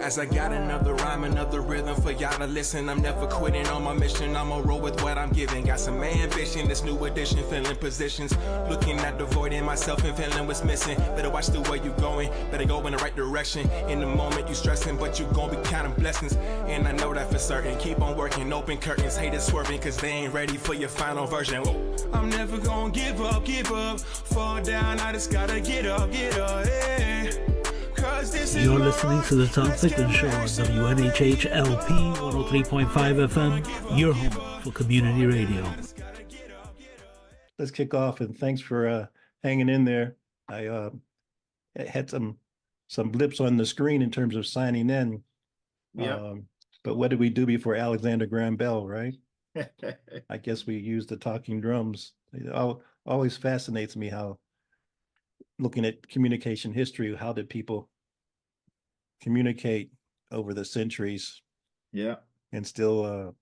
As I got another rhyme, another rhythm for y'all to listen. I'm never quitting on my mission. I'ma roll with what I'm giving. Got some ambition, this new edition, filling positions. Looking at the void in myself and feeling what's missing. Better watch the way you going, better go in the right direction. In the moment you stressing, but you gon' be counting blessings. And I know that for certain. Keep on working, open curtains, haters swerving, cause they ain't ready for your final version. Whoa. I'm never gonna give up, fall down, I just gotta get up, yeah. You're listening to the Tom Ficklin Show on WNHH-LP 103.5 FM, your home for community radio. Let's kick off, and thanks for hanging in there. I had some blips on the screen in terms of signing in. Yeah. But what did we do before Alexander Graham Bell, right? I guess we used the talking drums. It always fascinates me how, looking at communication history, how did people communicate over the centuries? Yeah. And still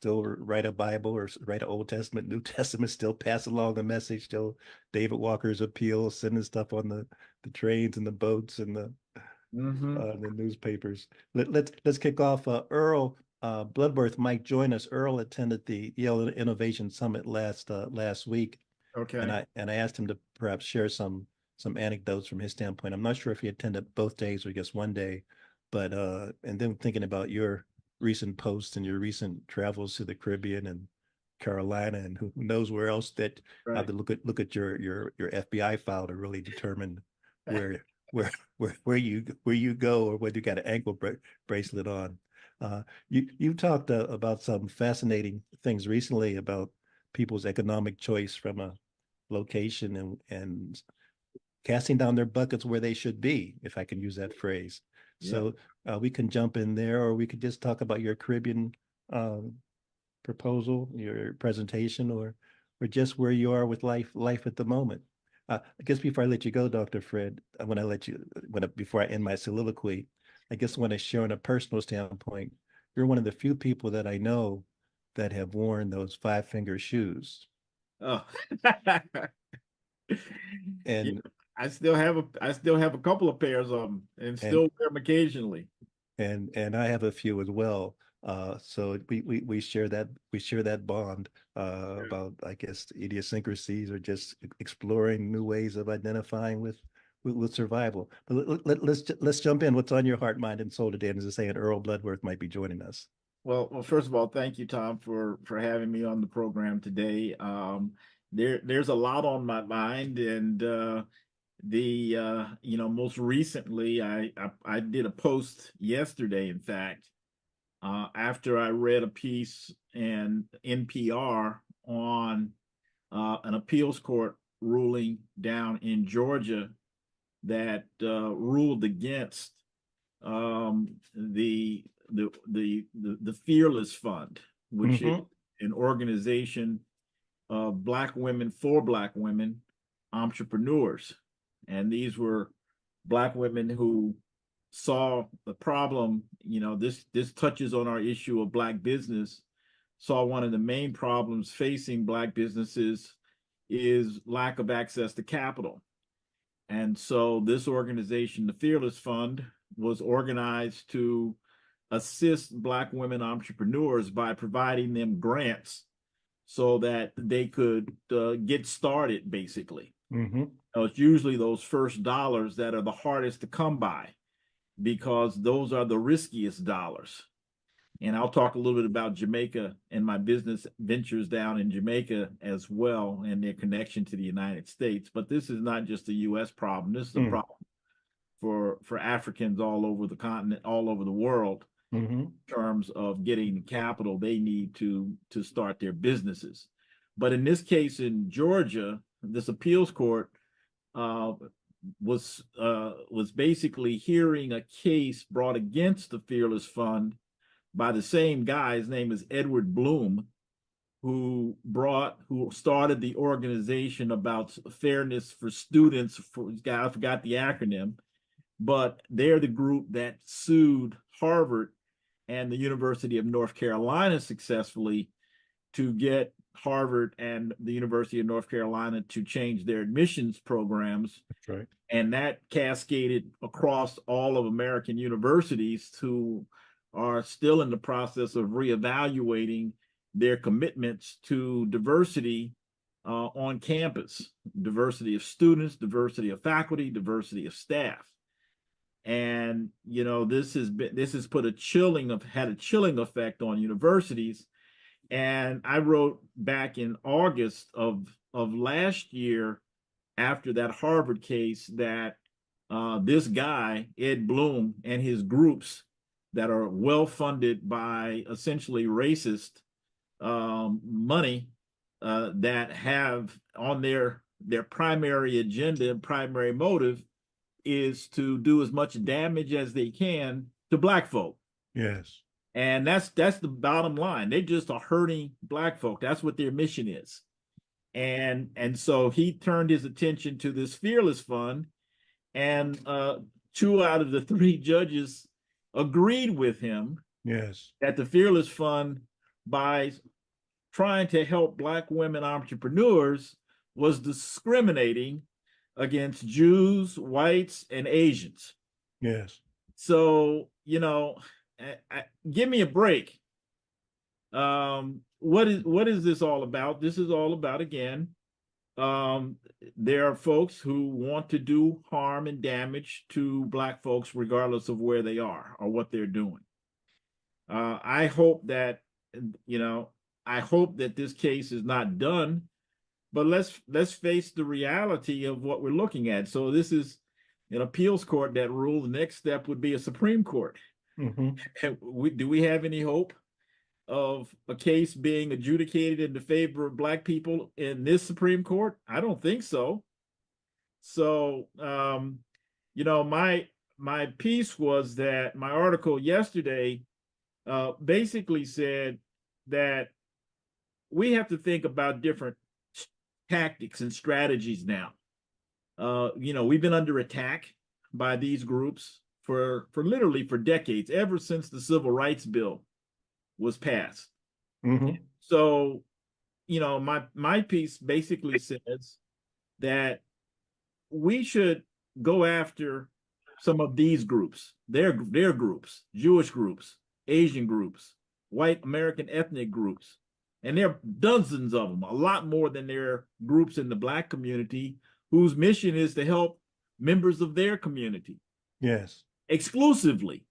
write a Bible or write an Old Testament, New Testament, still pass along the message, still David Walker's appeal, sending stuff on the trains and the boats and the newspapers. Let's kick off. Earl Bloodworth might join us. Earl attended the Yale Innovation Summit last week. Okay. And I asked him to perhaps share some anecdotes from his standpoint. I'm not sure if he attended both days or just one day, but and then thinking about your recent posts and your recent travels to the Caribbean and Carolina and who knows where else, that Right. have to look at your FBI file to really determine where you go or whether you got an ankle bracelet on. You talked about some fascinating things recently about people's economic choice from a location and casting down their buckets where they should be, if I can use that phrase. Yeah. So we can jump in there, or we could just talk about your Caribbean proposal, your presentation, or just where you are with life at the moment. I guess before I let you go, Dr. Fred, before I end my soliloquy, I guess I want to share on a personal standpoint, you're one of the few people that I know that have worn those 5-finger shoes. Oh. And yeah, I still have a couple of pairs of them and still wear them occasionally. And I have a few as well. So we share that bond about, I guess, idiosyncrasies or just exploring new ways of identifying with survival. But let's jump in. What's on your heart, mind, and soul today? And as I say, Earl Bloodworth might be joining us. Well, first of all, thank you, Tom, for having me on the program today. There's a lot on my mind, and most recently, I did a post yesterday, in fact, after I read a piece in NPR on an appeals court ruling down in Georgia that ruled against the Fearless Fund, which is an organization of Black women for Black women entrepreneurs. And these were Black women who saw the problem. This touches on our issue of Black business. Saw one of the main problems facing Black businesses is lack of access to capital. And so this organization, the Fearless Fund, was organized to assist Black women entrepreneurs by providing them grants so that they could get started, basically. It's usually those first dollars that are the hardest to come by, because those are the riskiest dollars. And I'll talk a little bit about Jamaica and my business ventures down in Jamaica as well, and their connection to the United States. But this is not just a U.S. problem. This is a problem for Africans all over the continent, all over the world, in terms of getting the capital they need to start their businesses. But in this case in Georgia, this appeals court was basically hearing a case brought against the Fearless Fund by the same guy. His name is Edward Bloom, who started the organization about fairness for students. I forgot the acronym, but they're the group that sued Harvard and the University of North Carolina successfully to get Harvard and the University of North Carolina to change their admissions programs. That's right. And that cascaded across all of American universities who are still in the process of reevaluating their commitments to diversity on campus, diversity of students, diversity of faculty, diversity of staff. And this has had a chilling effect on universities. And I wrote back in August of last year, after that Harvard case, that this guy, Ed Bloom, and his groups that are well funded by essentially racist money that have on their primary agenda and primary motive is to do as much damage as they can to Black folk. Yes. And that's the bottom line. They just are hurting Black folk. That's what their mission is. And so he turned his attention to this Fearless Fund, and 2 out of the 3 judges agreed with him. Yes. That the Fearless Fund, by trying to help Black women entrepreneurs, was discriminating against Jews, whites, and Asians. Yes. So, give me a break. What is this all about? This is all about, again, there are folks who want to do harm and damage to Black folks regardless of where they are or what they're doing. I hope that this case is not done, but let's face the reality of what we're looking at. So this is an appeals court that ruled. The next step would be a Supreme Court. Mm-hmm. Do we have any hope of a case being adjudicated in the favor of Black people in this Supreme Court? I don't think so. So, my piece was that my article yesterday basically said that we have to think about different tactics and strategies now. We've been under attack by these groups for literally for decades, ever since the Civil Rights Bill was passed. Mm-hmm. So, my piece basically says that we should go after some of these groups, their groups, Jewish groups, Asian groups, white American ethnic groups. And there are dozens of them, a lot more than there are groups in the Black community whose mission is to help members of their community. Yes. Exclusively.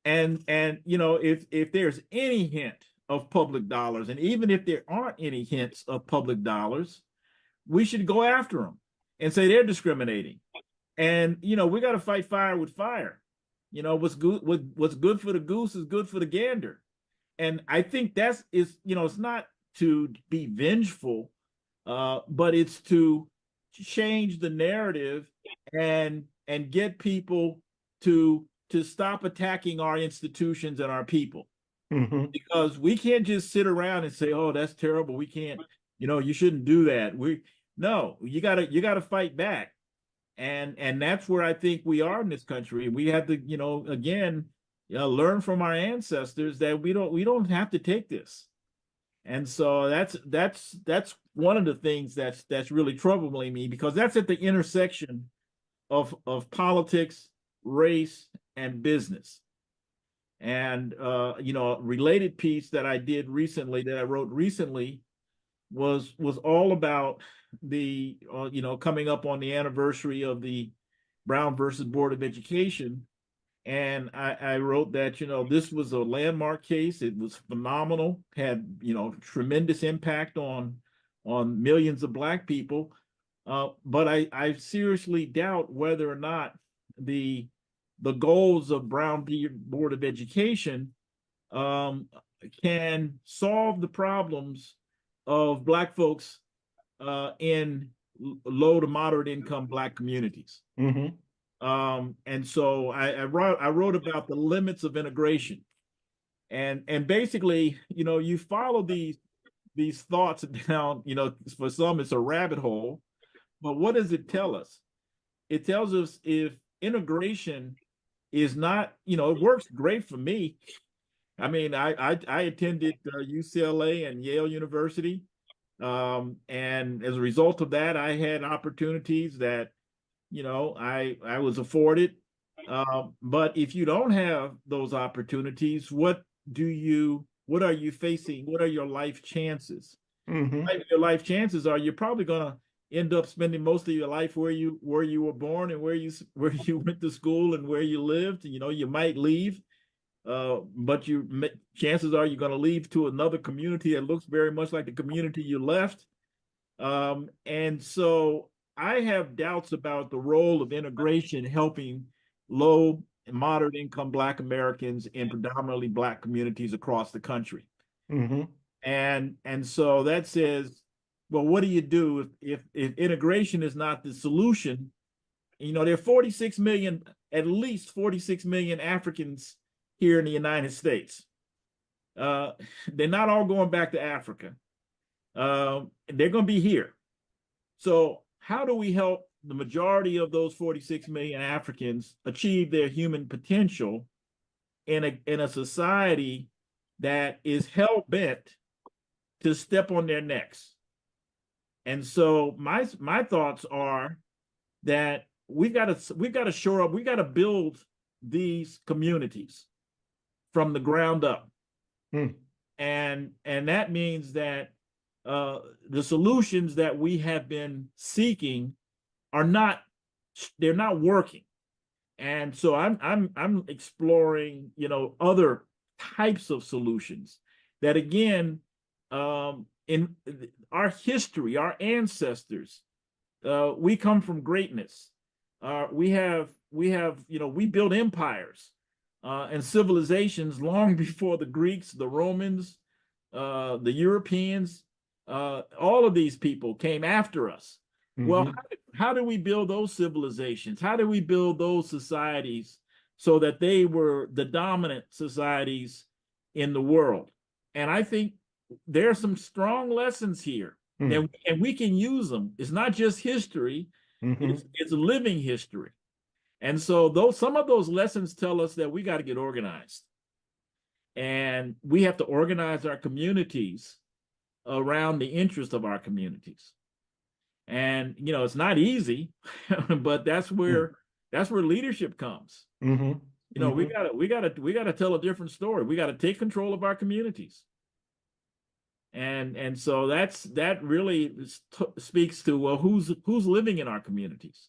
And if there's any hint of public dollars, and even if there aren't any hints of public dollars, we should go after them and say they're discriminating. And we got to fight fire with fire. What's good for the goose is good for the gander. And I think it's not to be vengeful, but it's to change the narrative and get people to stop attacking our institutions and our people. Mm-hmm. Because we can't just sit around and say, "Oh, that's terrible. We can't, you shouldn't do that." You gotta fight back. And that's where I think we are in this country. We have to, learn from our ancestors that we don't have to take this. And so that's one of the things that's really troubling me, because that's at the intersection of politics, race, and business. And a related piece that I wrote recently was all about the coming up on the anniversary of the Brown versus Board of Education. And I wrote that, this was a landmark case. It was phenomenal, had, tremendous impact on millions of Black people. But I seriously doubt whether or not the goals of Brown Board of Education can solve the problems of Black folks in low to moderate income Black communities. Mm-hmm. And so I wrote about the limits of integration, and basically, you follow these thoughts down, for some it's a rabbit hole, but what does it tell us? It tells us if integration is not, it works great for me. I mean, I attended UCLA and Yale University. And as a result of that, I had opportunities that, I was afforded. But if you don't have those opportunities, what are you facing? What are your life chances? Mm-hmm. Your life chances are you're probably going to end up spending most of your life where you were born and where you went to school and where you lived. You might leave, but chances are you're going to leave to another community that looks very much like the community you left. And so I have doubts about the role of integration helping low and moderate income Black Americans in predominantly Black communities across the country. Mm-hmm. And so that says, well, what do you do if integration is not the solution? There are 46 million, at least 46 million Africans here in the United States. They're not all going back to Africa. They're going to be here. So how do we help the majority of those 46 million Africans achieve their human potential in a society that is hell-bent to step on their necks? And so my thoughts are that we've got to shore up, we got to build these communities from the ground up. And that means that the solutions that we have been seeking they're not working. And so I'm exploring, other types of solutions that, again, in our history, our ancestors, we come from greatness. We built empires and civilizations long before the Greeks, the Romans, the Europeans. All of these people came after us. Mm-hmm. Well, how do we build those civilizations? How do we build those societies so that they were the dominant societies in the world? And I think there are some strong lessons here, and we can use them. It's not just history, it's living history. And so some of those lessons tell us that we got to get organized. And we have to organize our communities around the interest of our communities. And it's not easy, but that's where leadership comes. We gotta tell a different story. We gotta take control of our communities. And so that really speaks to, well, who's living in our communities.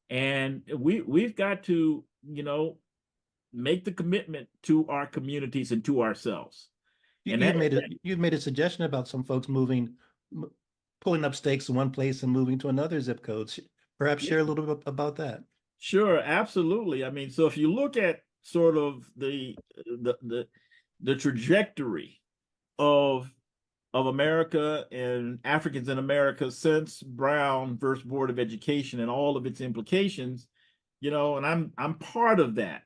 And we've got to make the commitment to our communities and to ourselves. You made a suggestion about some folks pulling up stakes in one place and moving to another zip code. Perhaps share a little bit about that. Sure, absolutely. I mean, so if you look at sort of the trajectory of America and Africans in America since Brown versus Board of Education and all of its implications, and I'm part of that.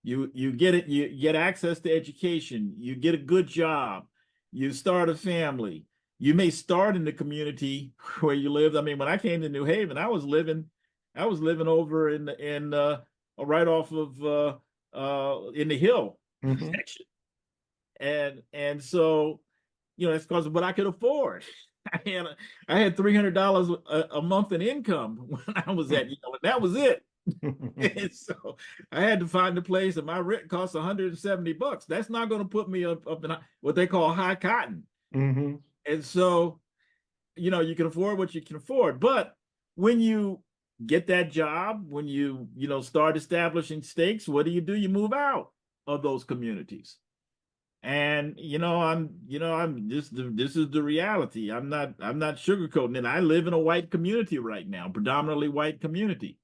You get access to education, you get a good job, you start a family. You may start in the community where you live. I mean, when I came to New Haven, I was living over in right off of in the Hill section, and so that's because of what I could afford. I had $300 a month in income when I was at, and that was it. And so I had to find a place, and my rent costs $170. That's not going to put me up in what they call high cotton. And so, you can afford what you can afford. But when you get that job, when you start establishing stakes, what do? You move out of those communities. And this is the reality. I'm not sugarcoating it. I live in a white community right now, predominantly white community.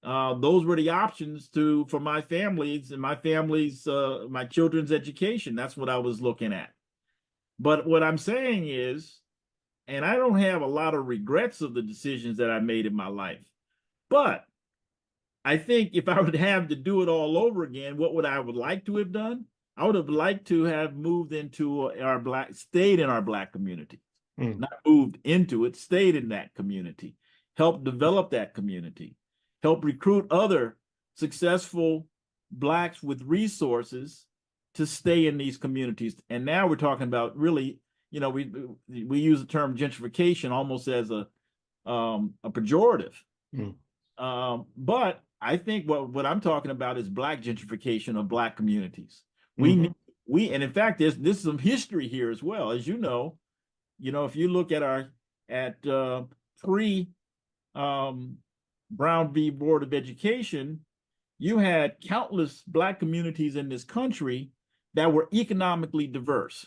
Those were the options for my families and my children's education. That's what I was looking at. But what I'm saying is, and I don't have a lot of regrets of the decisions that I made in my life, but I think if I would have to do it all over again, what would I like to have done? I would have liked to have moved into stayed in our Black community, not moved into it, stayed in that community, helped develop that community, help recruit other successful Blacks with resources to stay in these communities. And now we're talking about really we use the term gentrification almost as a pejorative. But I think what I'm talking about is Black gentrification of Black communities. And in fact, there's some history here as well. As you know, if you look at pre Brown v. Board of Education, you had countless Black communities in this country that were economically diverse.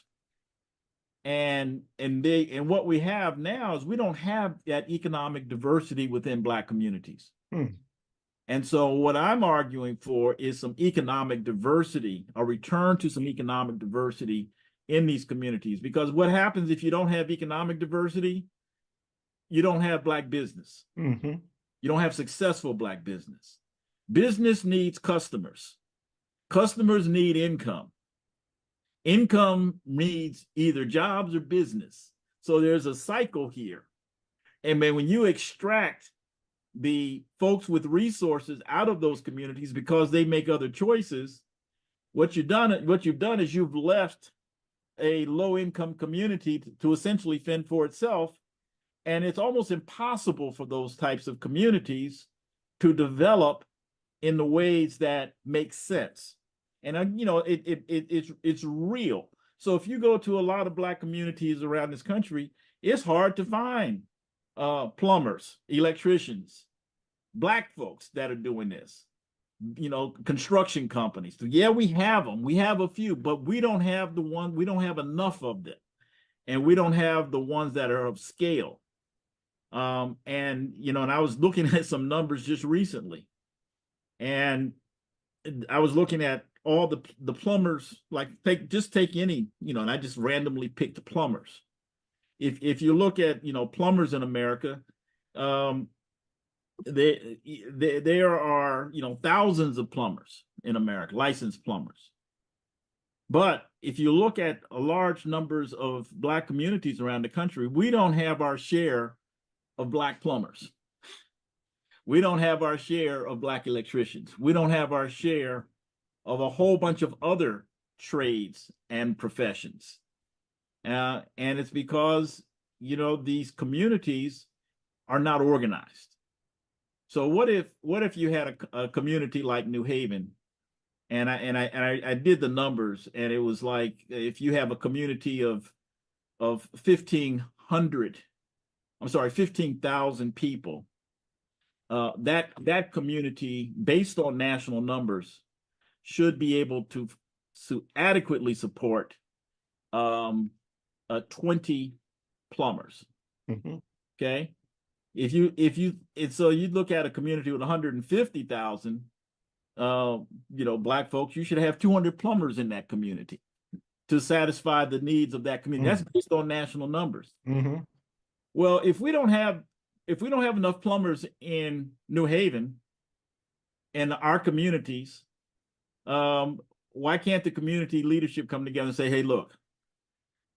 And what we have now is we don't have that economic diversity within Black communities. And so what I'm arguing for is some economic diversity, a return to some economic diversity in these communities. Because what happens if you don't have economic diversity? You don't have Black business. You don't have successful Black business. Business needs customers. Customers need income. Income needs either jobs or business. So there's a cycle here. And when you extract the folks with resources out of those communities because they make other choices, what you've done is you've left a low-income community to essentially fend for itself. And it's almost impossible for those types of communities to develop in the ways that make sense. And it's real. So if you go to a lot of Black communities around this country, it's hard to find plumbers, electricians, Black folks that are doing this. Construction companies. Yeah, we have them. We have a few, but we don't have enough of them. And we don't have the ones that are of scale. And I was looking at some numbers just recently. And I was looking at all the plumbers, like take any, and I just randomly picked plumbers. If you look at, plumbers in America, there are, thousands of plumbers in America, licensed plumbers. But if you look at a large numbers of Black communities around the country, we don't have our share of Black plumbers. We don't have our share of Black electricians. We don't have our share of a whole bunch of other trades and professions. And it's because, these communities are not organized. So what if you had a community like New Haven, and I did the numbers, and it was like if you have a community of 15,000 people, that community, based on national numbers, should be able to adequately support 20 plumbers. Okay. So you look at a community with 150,000, Black folks, you should have 200 plumbers in that community to satisfy the needs of that community. That's based on national numbers. Well, if we don't have enough plumbers in New Haven and our communities, why can't the community leadership come together and say, hey, look,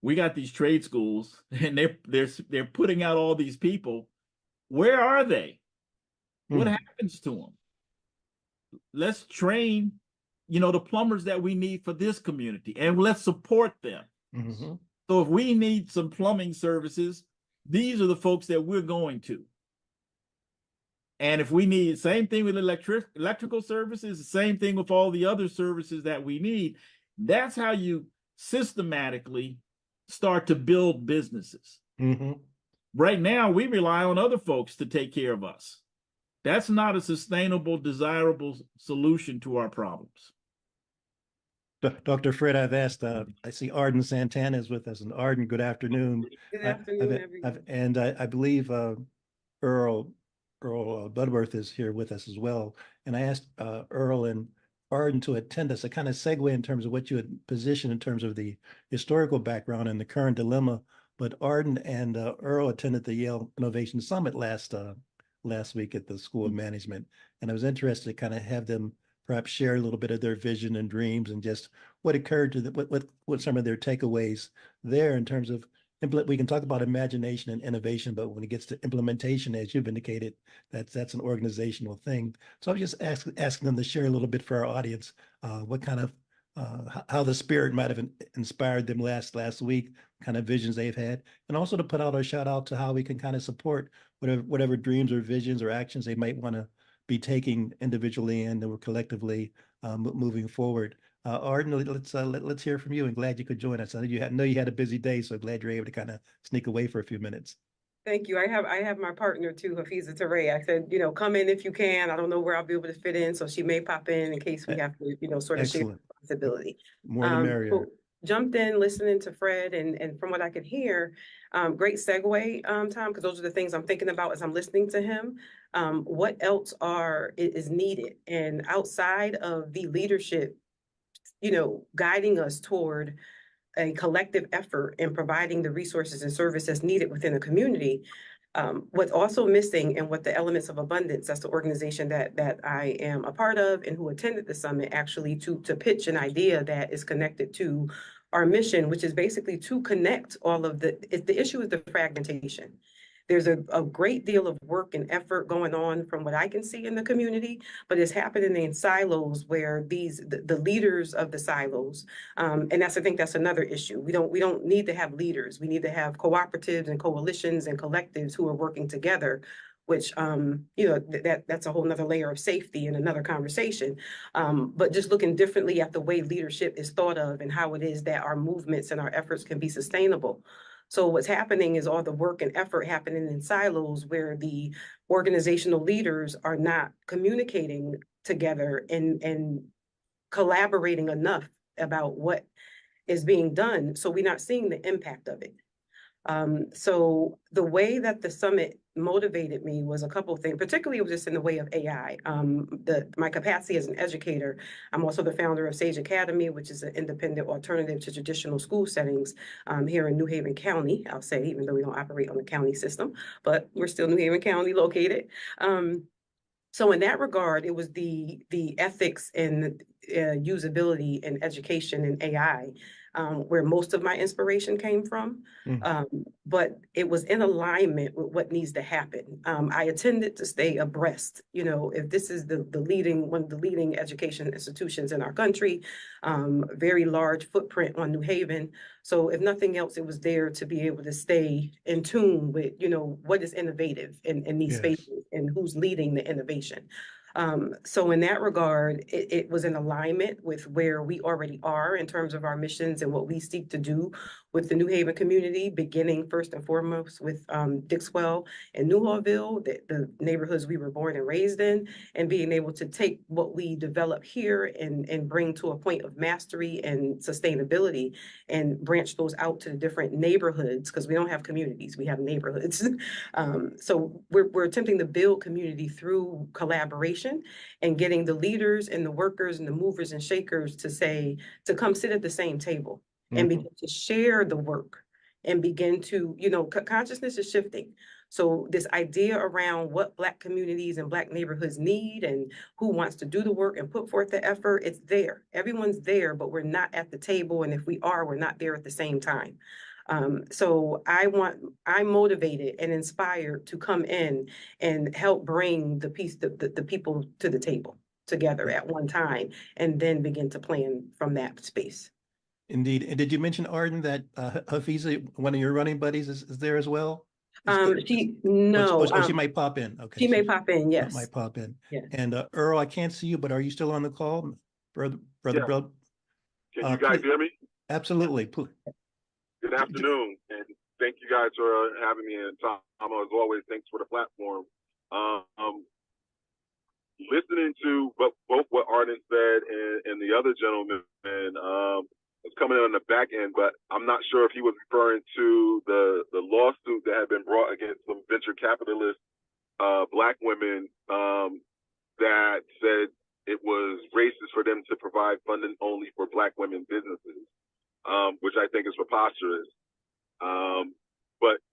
we got these trade schools and they're putting out all these people. Where are they? What happens to them? Let's train, the plumbers that we need for this community, and let's support them. So if we need some plumbing services, these are the folks that we're going to. And if we need, same thing with electrical services, the same thing with all the other services that we need. That's how you systematically start to build businesses. Right now, we rely on other folks to take care of us. That's not a sustainable, desirable solution to our problems. Dr. Fred, I've asked, I see Arden Santana is with us, and Arden, good afternoon. Good afternoon, everyone. I believe Earl Budworth is here with us as well. And I asked Earl and Arden to attend us, a kind of segue in terms of what you had positioned in terms of the historical background and the current dilemma. But Arden and Earl attended the Yale Innovation Summit last week at the School of Management. And I was interested to kind of have them perhaps share a little bit of their vision and dreams and just what occurred to them, what some of their takeaways there in terms of we can talk about imagination and innovation, but when it gets to implementation, as you've indicated, that's an organizational thing. So I was just asking them to share a little bit for our audience, what kind of how the spirit might have inspired them last week, kind of visions they've had, and also to put out a shout out to how we can kind of support whatever dreams or visions or actions they might want to be taking individually and or collectively moving forward. Arden, let's hear from you. And glad you could join us. I know you had a busy day, so glad you're able to kind of sneak away for a few minutes. Thank you. I have my partner too, Hafiza Teray. I said, come in if you can. I don't know where I'll be able to fit in, so she may pop in case we have to, sort of share Excellent. responsibility. More the merrier. So jumped in listening to Fred, and from what I could hear, great segue, Tom, because those are the things I'm thinking about as I'm listening to him. What else is needed? And outside of the leadership, guiding us toward a collective effort in providing the resources and services needed within a community. What's also missing, and what the Elements of Abundance, that's the organization that I am a part of and who attended the summit, actually to pitch an idea that is connected to our mission, which is basically to connect all of the issue is the fragmentation. There's a great deal of work and effort going on from what I can see in the community, but it's happening in silos where the leaders of the silos, and I think that's another issue. We don't need to have leaders. We need to have cooperatives and coalitions and collectives who are working together, which that's a whole nother layer of safety and another conversation. But just looking differently at the way leadership is thought of and how it is that our movements and our efforts can be sustainable. So what's happening is all the work and effort happening in silos where the organizational leaders are not communicating together and collaborating enough about what is being done. So we're not seeing the impact of it. So the way that the summit motivated me was a couple of things, particularly it was just in the way of AI. My capacity as an educator, I'm also the founder of Sage Academy, which is an independent alternative to traditional school settings here in New Haven County, I'll say, even though we don't operate on the county system, but we're still New Haven County located. So in that regard, it was the ethics and usability in education and AI where most of my inspiration came from. But it was in alignment with what needs to happen. I attended to stay abreast, if this is one of the leading education institutions in our country, very large footprint on New Haven. So if nothing else, it was there to be able to stay in tune with, what is innovative in these spaces and who's leading the innovation. So in that regard, it was in alignment with where we already are in terms of our missions and what we seek to do with the New Haven community, beginning first and foremost with Dixwell and Newhallville, the neighborhoods we were born and raised in, and being able to take what we develop here and bring to a point of mastery and sustainability and branch those out to the different neighborhoods, because we don't have communities, we have neighborhoods. So we're attempting to build community through collaboration and getting the leaders and the workers and the movers and shakers to come sit at the same table and begin to share the work and begin to, consciousness is shifting. So this idea around what Black communities and Black neighborhoods need and who wants to do the work and put forth the effort, it's there. Everyone's there, but we're not at the table. And if we are, we're not there at the same time. So I'm motivated and inspired to come in and help bring the people to the table together at one time and then begin to plan from that space. Indeed. And did you mention, Arden, that Hafiza, one of your running buddies, is there as well? She might pop in. Okay. She may pop in, yes. Might pop in. Yeah. And Earl, I can't see you, but are you still on the call? Brother. Can you guys hear me? Absolutely. Good afternoon, and thank you guys for having me. And Tom, as always, thanks for the platform. Listening to both what Arden said and the other gentleman, was coming in on the back end, but I'm not sure if he was referring to the lawsuit that had been brought against some venture capitalist Black women that said it was racist for them to provide funding only for Black women businesses, which I think is preposterous. But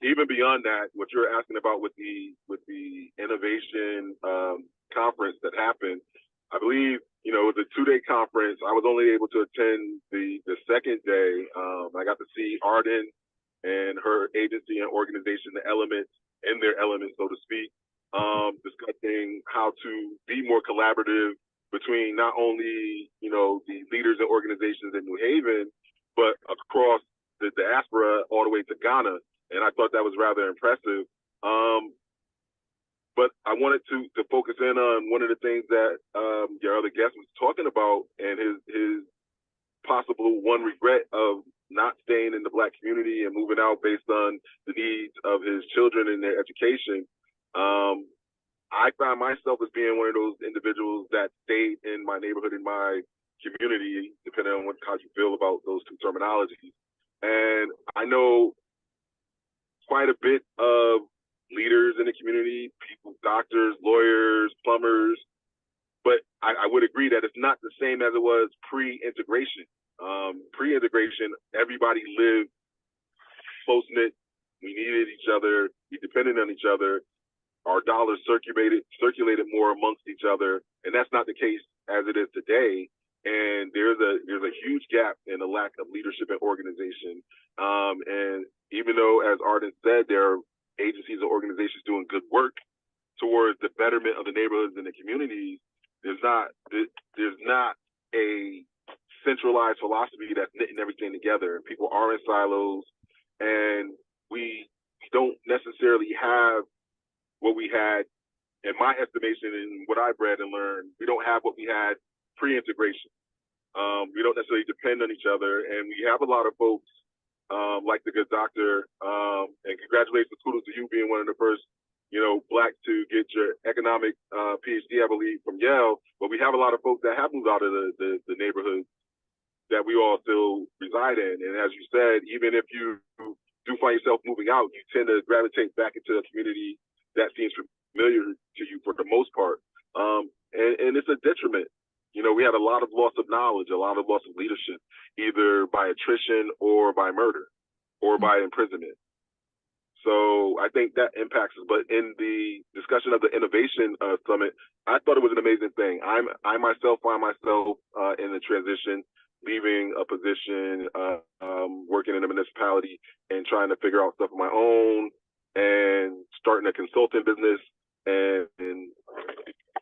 even beyond that, what you're asking about with the innovation conference that happened, I believe, it was a 2-day conference. I was only able to attend the second day. I got to see Arden and her agency and organization, the Elements, in their elements, so to speak, discussing how to be more collaborative between not only, the leaders and organizations in New Haven, but across the diaspora all the way to Ghana. And I thought that was rather impressive. But I wanted to focus in on one of the things that your other guest was talking about, and his possible one regret of not staying in the Black community and moving out based on the needs of his children and their education. I find myself as being one of those individuals that stayed in my neighborhood, in my community, depending on how you feel about those two terminologies. And I know quite a bit of leaders in the community, people, doctors, lawyers, plumbers, but I would agree that it's not the same as it was pre-integration. Pre-integration, everybody lived close-knit. We needed each other. We depended on each other. Our dollars circulated more amongst each other, and that's not the case as it is today. And there's a huge gap in the lack of leadership and organization. And even though, as Arden said, there are agencies and organizations doing good work towards the betterment of the neighborhoods and the communities, there's not a centralized philosophy that's knitting everything together. People are in silos, and we don't necessarily have what we had, in my estimation and what I've read and learned. We don't have what we had pre-integration. We don't necessarily depend on each other, and we have a lot of folks like the good doctor, and congratulations, kudos to you being one of the first, Black to get your economic PhD, I believe, from Yale. But we have a lot of folks that have moved out of the neighborhoods that we all still reside in. And as you said, even if you do find yourself moving out, you tend to gravitate back into a community that seems familiar to you for the most part. And it's a detriment. We had a lot of loss of knowledge, a lot of loss of leadership, either by attrition or by murder or by imprisonment. So I think that impacts us. But in the discussion of the innovation summit, I thought it was an amazing thing. I myself find myself in the transition, leaving a position, working in a municipality and trying to figure out stuff on my own, and starting a consulting business, and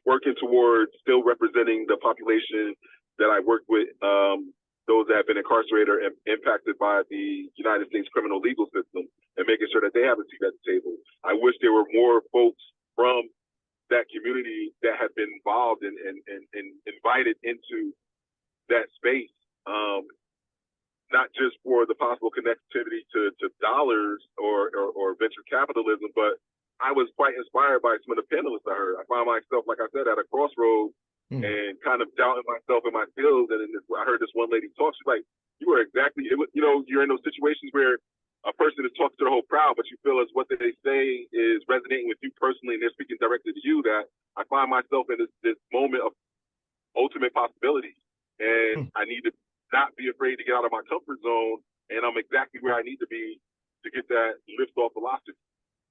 working towards still representing the population that I work with, those that have been incarcerated or impacted by the United States criminal legal system, and making sure that they have a seat at the table. I wish there were more folks from that community that have been involved and invited into that space, not just for the possible connectivity to dollars or venture capitalism, but I was quite inspired by some of the panelists I heard. I found myself, like I said, at a crossroads and kind of doubting myself and my skills. And I heard this one lady talk. She's like, "You are exactly, you're in those situations where a person is talking to the whole crowd, but you feel as what they say is resonating with you personally, and they're speaking directly to you. That I find myself in this moment of ultimate possibility, and I need to not be afraid to get out of my comfort zone, and I'm exactly where I need to be to get that lift off velocity."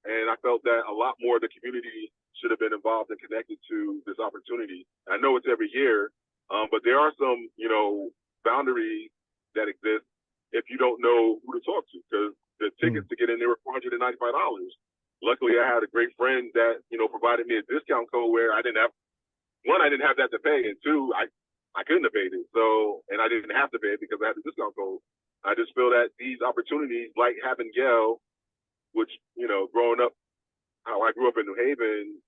And I felt that a lot more of the community should have been involved and connected to this opportunity. I know it's every year, but there are some, boundaries that exist if you don't know who to talk to, because the tickets to get in there were $495. Luckily, I had a great friend that, provided me a discount code where I didn't have that to pay, and two, I couldn't have paid it. So, and I didn't have to pay it because I had the discount code. I just feel that these opportunities, like having Yale, which, growing up, how I grew up in New Haven,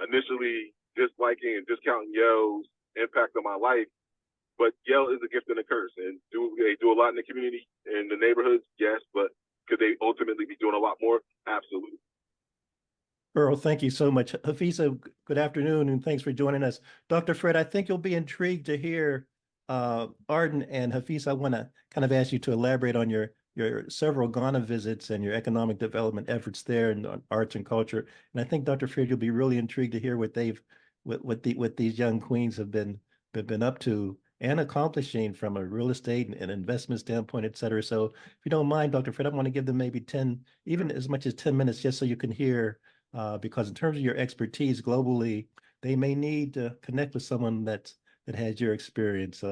initially disliking and discounting Yale's impact on my life. But Yale is a gift and a curse. And do they do a lot in the community, in the neighborhoods? Yes. But could they ultimately be doing a lot more? Absolutely. Earl, thank you so much. Hafisa, good afternoon, and thanks for joining us. Dr. Fred, I think you'll be intrigued to hear Arden and Hafisa. I want to kind of ask you to elaborate on your several Ghana visits and your economic development efforts there and on arts and culture. And I think, Dr. Fred, you'll be really intrigued to hear what these young queens have been up to and accomplishing from a real estate and investment standpoint, et cetera. So if you don't mind, Dr. Fred, I want to give them maybe 10, even as much as 10 minutes, just so you can hear, because in terms of your expertise globally, they may need to connect with someone that has your experience.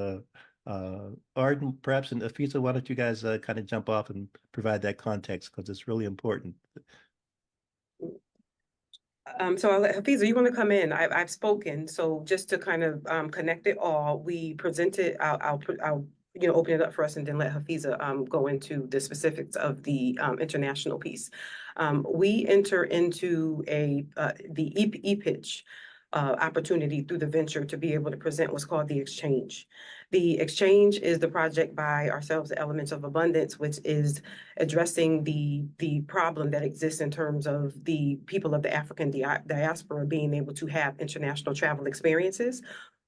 Arden, perhaps, and Hafisa, why don't you guys kind of jump off and provide that context, because it's really important. So I'll let Hafiza, you want to come in? I've spoken. So just to kind of connect it all, we presented. I'll open it up for us and then let Hafiza go into the specifics of the international piece. We enter into the e-pitch opportunity through the venture to be able to present what's called the exchange. The exchange is the project by ourselves, the Elements of Abundance, which is addressing the problem that exists in terms of the people of the African diaspora being able to have international travel experiences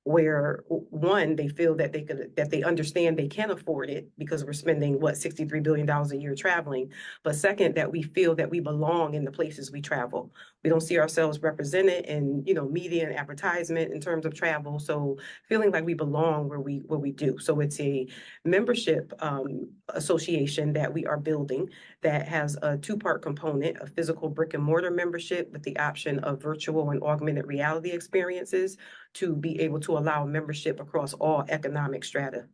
where one, they feel that they understand they can afford it because we're spending $63 billion a year traveling. But second, that we feel that we belong in the places we travel. We don't see ourselves represented in, media and advertisement in terms of travel. So feeling like we belong where we do. So it's a membership association that we are building that has a two-part component, a physical brick and mortar membership with the option of virtual and augmented reality experiences to be able to allow membership across all economic strata.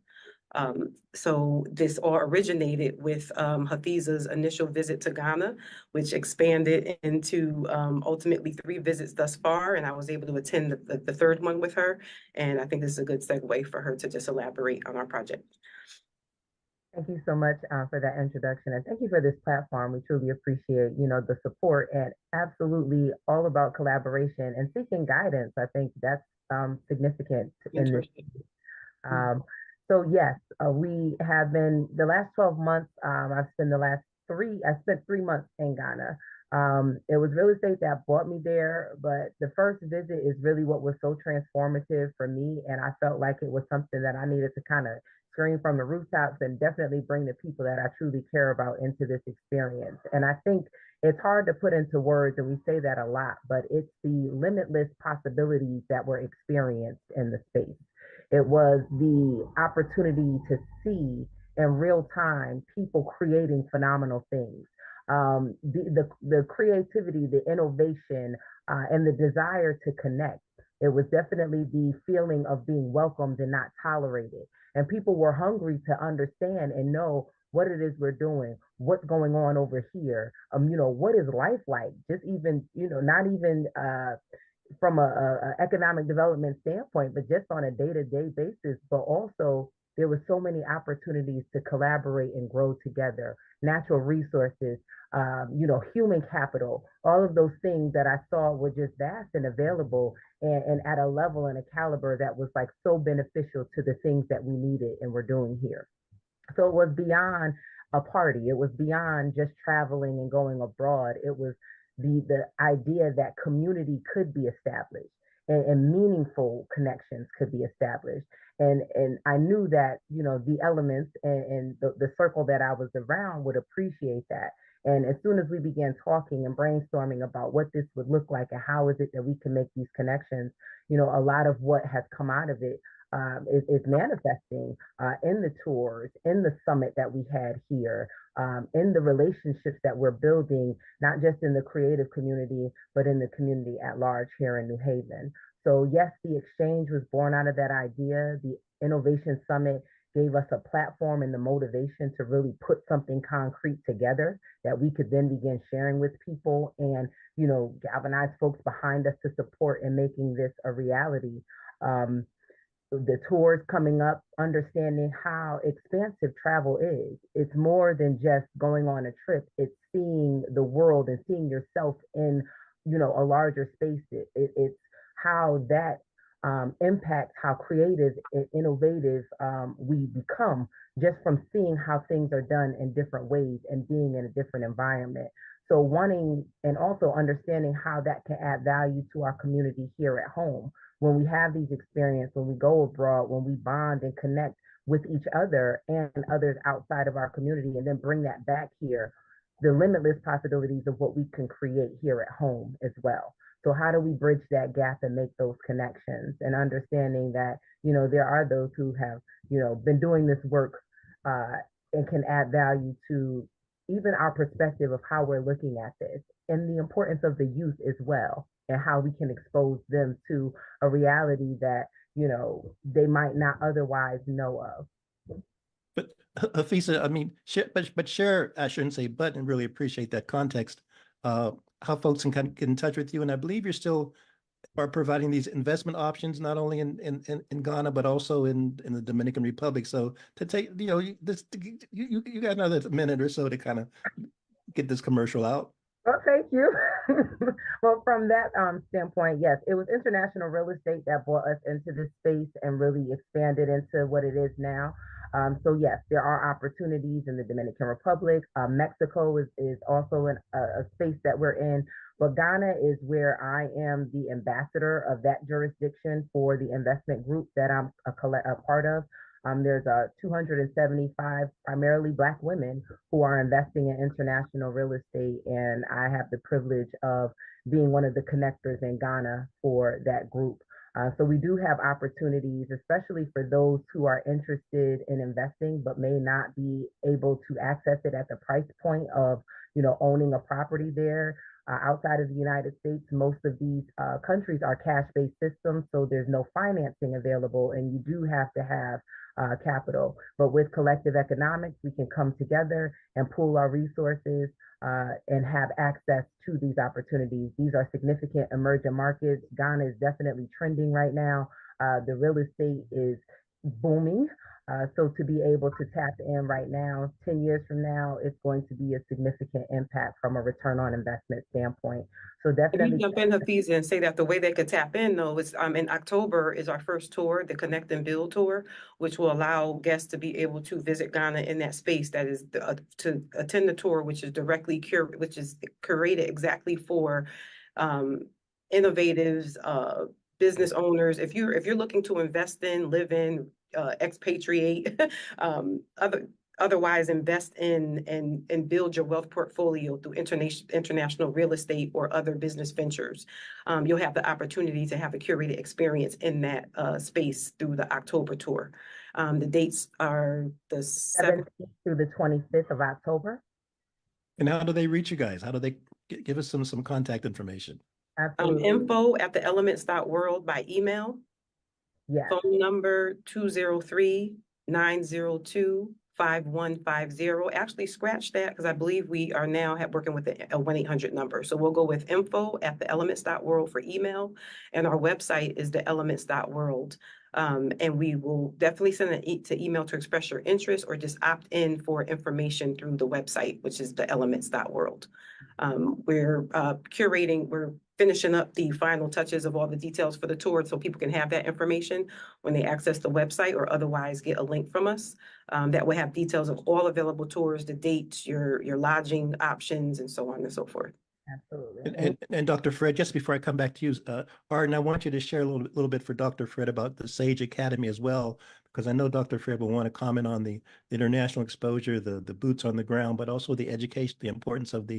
So this all originated with Hafiza's initial visit to Ghana, which expanded into ultimately 3 visits thus far. And I was able to attend the third one with her. And I think this is a good segue for her to just elaborate on our project. Thank you so much for that introduction, and thank you for this platform. We truly appreciate, the support, and absolutely all about collaboration and seeking guidance. I think that's significant in this. So yes, we have been the last 12 months. I spent 3 months in Ghana. It was real estate that brought me there, but the first visit is really what was so transformative for me, and I felt like it was something that I needed to kind of scream from the rooftops and definitely bring the people that I truly care about into this experience. And I think it's hard to put into words, and we say that a lot, but it's the limitless possibilities that were experienced in the space. It was the opportunity to see in real time people creating phenomenal things. The creativity, the innovation, and the desire to connect. It was definitely the feeling of being welcomed and not tolerated. And people were hungry to understand and know what it is we're doing, what's going on over here. What is life like? Just even, not even from a economic development standpoint, but just on a day-to-day basis. But also there were so many opportunities to collaborate and grow together, natural resources, human capital, all of those things that I saw were just vast and available and at a level and a caliber that was like so beneficial to the things that we needed and were doing here. So it was beyond a party. It was beyond just traveling and going abroad. It was the idea that community could be established and meaningful connections could be established. And I knew that, the elements and the circle that I was around would appreciate that. And as soon as we began talking and brainstorming about what this would look like and how is it that we can make these connections, a lot of what has come out of it is manifesting in the tours, in the summit that we had here, in the relationships that we're building, not just in the creative community, but in the community at large here in New Haven. So yes, the exchange was born out of that idea. The Innovation Summit gave us a platform and the motivation to really put something concrete together that we could then begin sharing with people and, galvanize folks behind us to support in making this a reality. The tours coming up, understanding how expansive travel is. It's more than just going on a trip. It's seeing the world and seeing yourself in, a larger space. It's how that impacts how creative and innovative we become just from seeing how things are done in different ways and being in a different environment. So wanting and also understanding how that can add value to our community here at home. When we have these experiences, when we go abroad, when we bond and connect with each other and others outside of our community, and then bring that back here, the limitless possibilities of what we can create here at home as well. So how do we bridge that gap and make those connections, and understanding that, there are those who have, been doing this work and can add value to even our perspective of how we're looking at this, and the importance of the youth as well, and how we can expose them to a reality that, they might not otherwise know of. But Hafisa, I mean, share, I shouldn't say but, and really appreciate that context. how folks can kind of get in touch with you. And I believe you're still are providing these investment options, not only in Ghana, but also in the Dominican Republic. So to take, you got another minute or so to kind of get this commercial out. Well, thank you. Well, from that standpoint, yes, it was international real estate that brought us into this space and really expanded into what it is now. So yes, there are opportunities in the Dominican Republic. Mexico is also a space that we're in. But Ghana is where I am the ambassador of that jurisdiction for the investment group that I'm a part of. There's 275 primarily Black women who are investing in international real estate, and I have the privilege of being one of the connectors in Ghana for that group. So we do have opportunities, especially for those who are interested in investing but may not be able to access it at the price point of, owning a property there. Outside of the United States, most of these countries are cash-based systems, so there's no financing available, and you do have to have capital. But with collective economics, we can come together and pool our resources and have access to these opportunities. These are significant emerging markets. Ghana is definitely trending right now. The real estate is booming. So to be able to tap in right now, 10 years from now, it's going to be a significant impact from a return on investment standpoint. So Can definitely. you jump in, Hafiz, and say that the way they could tap in, though, is in October is our first tour, the Connect and Build tour, which will allow guests to be able to visit Ghana in that space. That is to attend the tour, which is curated exactly for innovatives, business owners. If you're looking to invest in, live in, expatriate, otherwise invest in and build your wealth portfolio through international real estate or other business ventures. You'll have the opportunity to have a curated experience in that space through the October tour. The dates are the 7th through the 25th of October. And how do they reach you guys? How do they give us some contact information? Absolutely. info@theelements.world by email. Yes. Phone number 203-902-5150. Actually, scratch that because I believe we are now working with a 1-800 number. So we'll go with info@theelements.world for email, and our website is theelements.world. And we will definitely send an email to express your interest or just opt in for information through the website, which is theelements.world. We're we're finishing up the final touches of all the details for the tour so people can have that information when they access the website or otherwise get a link from us that will have details of all available tours, the dates, your lodging options, and so on and so forth. Absolutely. And Dr. Fred, just before I come back to you, Arden, I want you to share a little bit for Dr. Fred about the SAGE Academy as well, because I know Dr. Fred will want to comment on the international exposure, the boots on the ground, but also the education, the importance of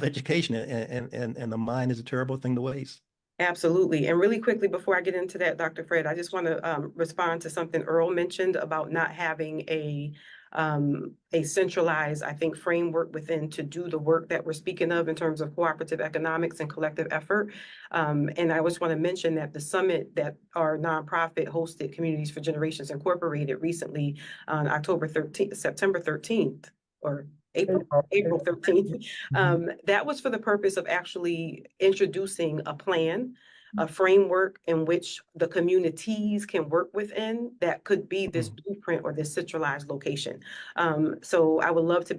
education, and the mind is a terrible thing to waste. Absolutely. And really quickly, before I get into that, Dr. Fred, I just want to respond to something Earl mentioned about not having a centralized, I think, framework within to do the work that we're speaking of in terms of cooperative economics and collective effort. And I just want to mention that the summit that our nonprofit hosted, Communities for Generations Incorporated, recently on September 13th, or April 13th. That was for the purpose of actually introducing a plan, a framework in which the communities can work within that could be this blueprint or this centralized location. So I would love to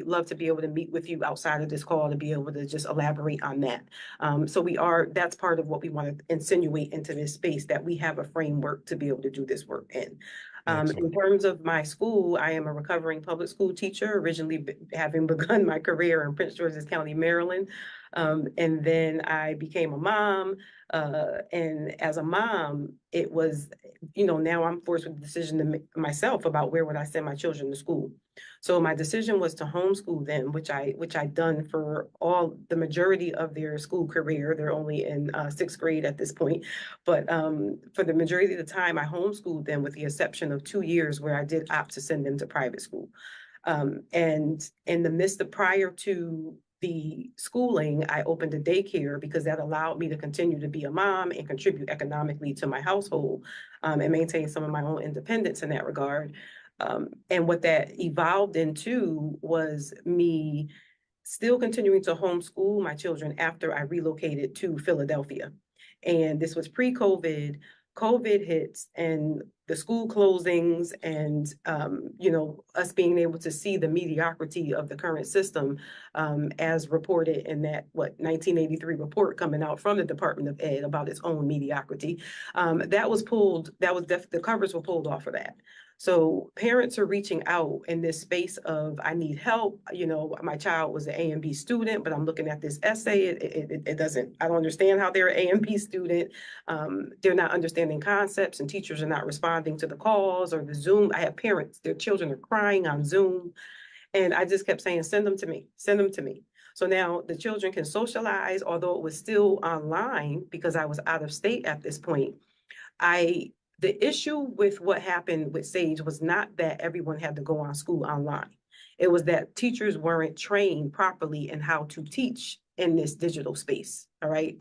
love to be able to meet with you outside of this call to be able to just elaborate on that. That's part of what we want to insinuate into this space, that we have a framework to be able to do this work in. In terms of my school, I am a recovering public school teacher, originally having begun my career in Prince George's County, Maryland. And then I became a mom. And as a mom, it was, now I'm forced with the decision myself about where would I send my children to school. So my decision was to homeschool them, which I done for the majority of their school career. They're only in 6th grade at this point. But for the majority of the time, I homeschooled them with the exception of 2 years where I did opt to send them to private school. And in the midst of prior to the schooling, I opened a daycare because that allowed me to continue to be a mom and contribute economically to my household and maintain some of my own independence in that regard. And what that evolved into was me still continuing to homeschool my children after I relocated to Philadelphia. And this was pre-COVID. COVID hits and the school closings and, us being able to see the mediocrity of the current system, as reported in that, 1983 report coming out from the Department of Ed about its own mediocrity. The covers were pulled off of that. So parents are reaching out in this space of, I need help. My child was an A and B student, but I'm looking at this essay. It doesn't, I don't understand how they're an A and B student. They're not understanding concepts and teachers are not responding to the calls or the Zoom. I have parents, their children are crying on Zoom. And I just kept saying, send them to me, send them to me. So now the children can socialize, although it was still online because I was out of state at this point. The issue with what happened with Sage was not that everyone had to go on school online. It was that teachers weren't trained properly in how to teach in this digital space. All right.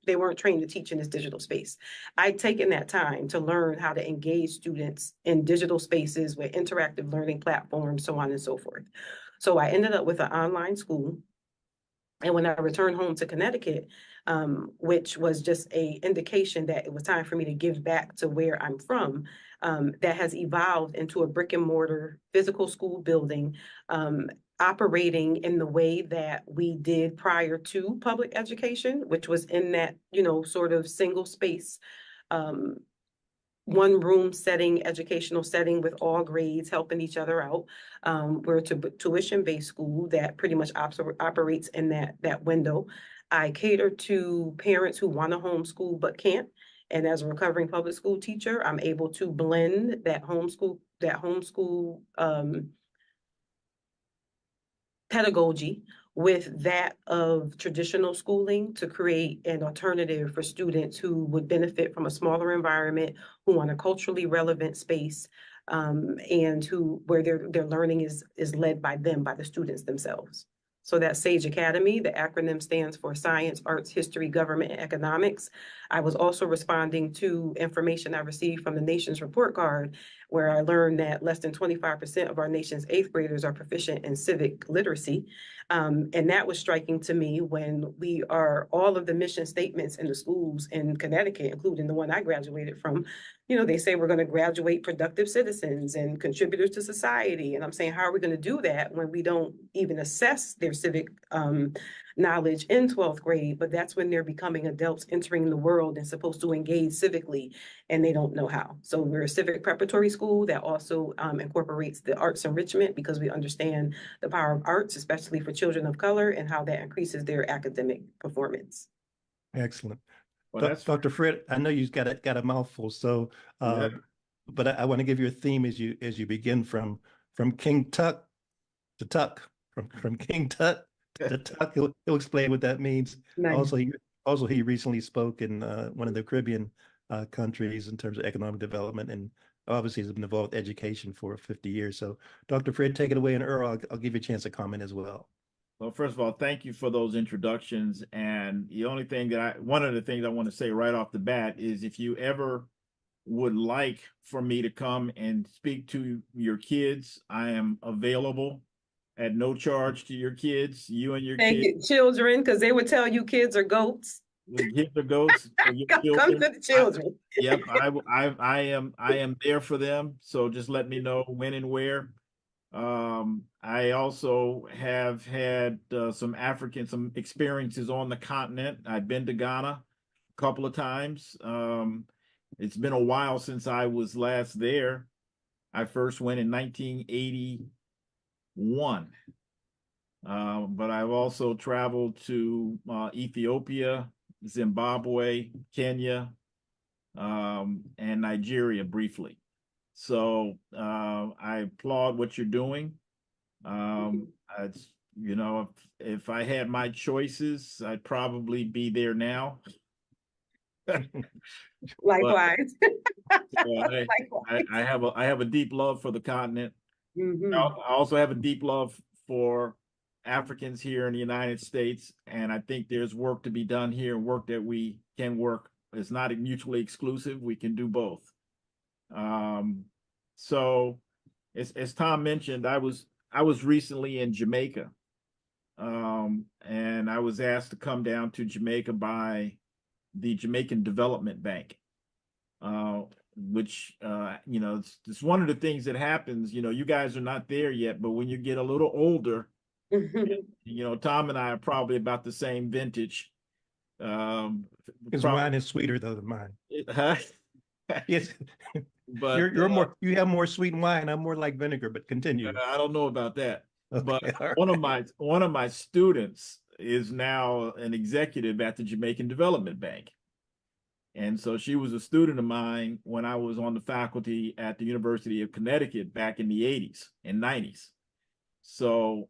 They weren't trained to teach in this digital space. I'd taken that time to learn how to engage students in digital spaces with interactive learning platforms, so on and so forth. So I ended up with an online school. And when I returned home to Connecticut, which was just an indication that it was time for me to give back to where I'm from, that has evolved into a brick and mortar physical school building, operating in the way that we did prior to public education, which was in that, sort of single space, one room setting, educational setting with all grades helping each other out. We're a tuition-based school that pretty much operates in that window. I cater to parents who want to homeschool but can't. And as a recovering public school teacher, I'm able to blend that homeschool pedagogy with that of traditional schooling to create an alternative for students who would benefit from a smaller environment, who want a culturally relevant space, and where their learning is led by them, by the students themselves. So that SAGE Academy, the acronym stands for Science, Arts, History, Government, and Economics. I was also responding to information I received from the nation's report card, where I learned that less than 25% of our nation's 8th graders are proficient in civic literacy. And that was striking to me when all of the mission statements in the schools in Connecticut, including the one I graduated from, they say we're going to graduate productive citizens and contributors to society. And I'm saying, how are we going to do that when we don't even assess their civic knowledge in 12th grade? But that's when they're becoming adults entering the world and supposed to engage civically, and they don't know how. So we're a civic preparatory school that also incorporates the arts enrichment, because we understand the power of arts, especially for children of color, and how that increases their academic performance. Excellent. Well, Dr. Fred, I know you've got a mouthful, so yeah. but I want to give you a theme as you begin from King Tut to Tuck, from King Tut to Tuck. He'll explain what that means. Nice. Also, he recently spoke in one of the Caribbean countries in terms of economic development, and obviously has been involved with education for 50 years. So, Dr. Fred, take it away, and Earl, I'll give you a chance to comment as well. Well, first of all, thank you for those introductions. And one of the things I want to say right off the bat is, if you ever would like for me to come and speak to your kids, I am available at no charge to your kids, you and your Thank kids. you, children, because they would tell you kids are goats. Kids are goats. Come to the children. Yep, I am there for them. So just let me know when and where. I also have had some experiences on the continent. I've been to Ghana a couple of times. It's been a while since I was last there. I first went in 1981. But I've also traveled to Ethiopia, Zimbabwe, Kenya, and Nigeria briefly. So I applaud what you're doing. If I had my choices, I'd probably be there now. Likewise. I have a deep love for the continent. Mm-hmm. I also have a deep love for Africans here in the United States, and I think there's work to be done here, work that we can work. It's not mutually exclusive. We can do both. So as Tom mentioned, I was recently in Jamaica, and I was asked to come down to Jamaica by the Jamaican Development Bank, which, you know, it's one of the things that happens. You know, you guys are not there yet, but when you get a little older, you know, Tom and I are probably about the same vintage. His wine is sweeter though than mine. Huh? Yes, But you're more, you have more sweet wine. I'm more like vinegar, but continue. I don't know about that. Okay, But all one of my students is now an executive at the Jamaican Development Bank. And so she was a student of mine when I was on the faculty at the University of Connecticut back in the 80s and 90s. So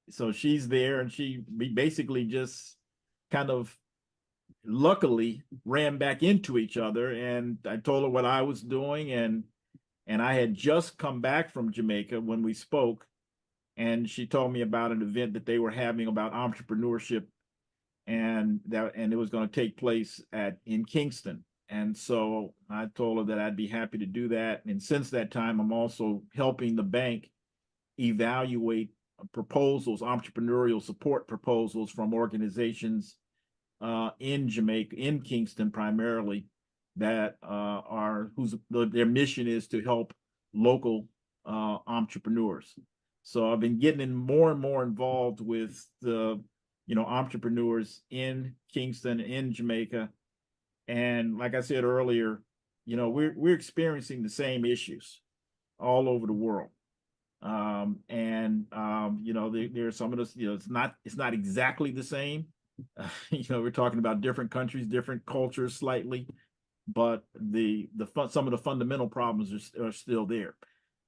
so she's there, and we basically just kind of luckily ran back into each other, and I told her what I was doing, and I had just come back from Jamaica when we spoke, and she told me about an event that they were having about entrepreneurship, and it was going to take place in Kingston. And so I told her that I'd be happy to do that. And since that time, I'm also helping the bank evaluate proposals, entrepreneurial support proposals from organizations in Jamaica, in Kingston primarily, that their mission is to help local entrepreneurs. So I've been getting more and more involved with the, you know, entrepreneurs in Kingston, in Jamaica. And like I said earlier, you know, we're experiencing the same issues all over the world. You know, there's some of this, you know, it's not exactly the same. You know, we're talking about different countries, different cultures slightly, but some of the fundamental problems are still there.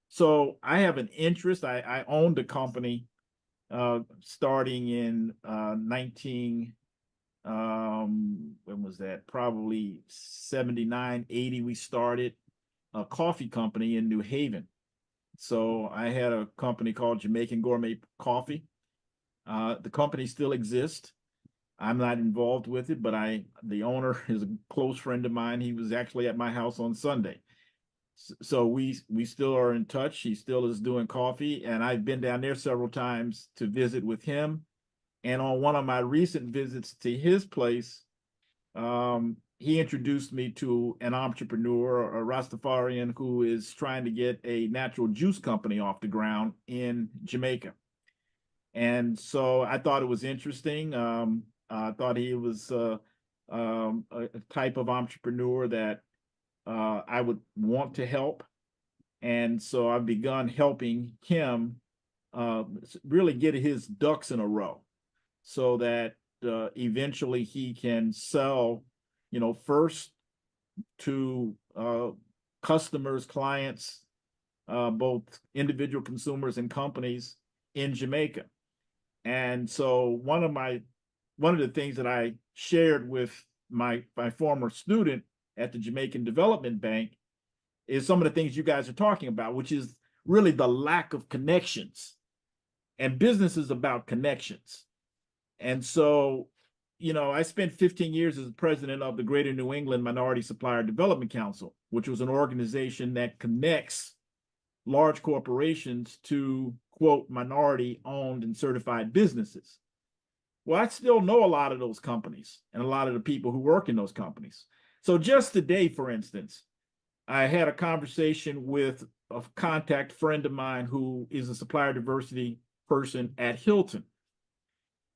So I have an interest. I owned a company starting in 19 when was that? Probably 79, 80. We started a coffee company in New Haven. So I had a company called Jamaican Gourmet Coffee. The company still exists. I'm not involved with it, but the owner is a close friend of mine. He was actually at my house on Sunday. So we still are in touch. He still is doing coffee, and I've been down there several times to visit with him. And on one of my recent visits to his place, he introduced me to an entrepreneur, a Rastafarian, who is trying to get a natural juice company off the ground in Jamaica. And so I thought it was interesting. I thought he was a type of entrepreneur that I would want to help. And so I've begun helping him really get his ducks in a row so that eventually he can sell, you know, first to customers, clients, both individual consumers and companies in Jamaica. And so one of the things that I shared with my former student at the Jamaican Development Bank is some of the things you guys are talking about, which is really the lack of connections. And business is about connections. And so, you know, I spent 15 years as president of the Greater New England Minority Supplier Development Council, which was an organization that connects large corporations to, quote, minority owned and certified businesses. Well, I still know a lot of those companies and a lot of the people who work in those companies. So just today, for instance, I had a conversation with a contact friend of mine who is a supplier diversity person at Hilton.